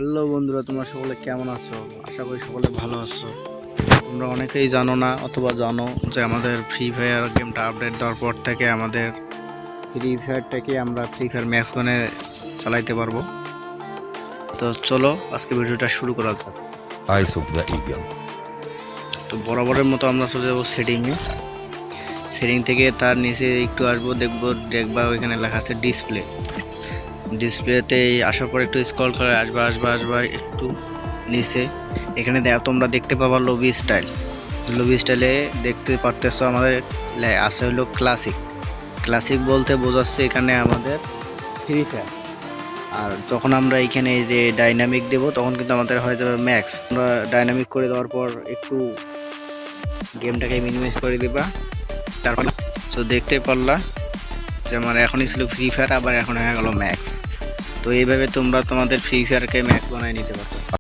Hello বন্ধুরা, তোমরা সকলে কেমন আছো? আশা করি সকলে ভালো আছো। তোমরা অনেকেই জানো না অথবা জানো যে আমাদের ফ্রি ফায়ার গেমটা আপডেট দেওয়ার পর থেকে আমাদের ফ্রি ফায়ারটাকে আমরা ফ্রি ফায়ার ম্যাক্স মানে চালাইতে পারবো। তো চলো আজকে ভিডিওটা শুরু করা যাক। Eyes of the Eagle. তো বরাবরের মতো আমরা চলে যাবো সেটিং থেকে তার নিচে একটু আসবো, দেখবা ওইখানে লেখা আছে ডিসপ্লেতে আসার পর একটু স্ক্রল করে আসবা একটু নিচে। এখানে তোমরা দেখতে পাবা লবি স্টাইলে দেখতে পারতেছো আমাদের আছে হলো ক্লাসিক বলতে বোঝাচ্ছে এখানে আমাদের ফ্রি ফায়ার। আর যখন আমরা এখানে এই যে ডাইনামিক দেব তখন কিন্তু আমাদের হয়ে যাবে ম্যাক্স। আমরা ডাইনামিক করে দেওয়ার পর একটু গেমটাকে মিনিমাইজ করে দিবা, তারপর তো দেখতে পারলা যে আমার এখনই ছিল ফ্রি ফায়ার, আবার এখন হয়ে গেল ম্যাক্স। তো এইভাবে তোমরা তোমাদের ফ্রি ফায়ারকে ম্যাক্স বানায় নিতে পারো।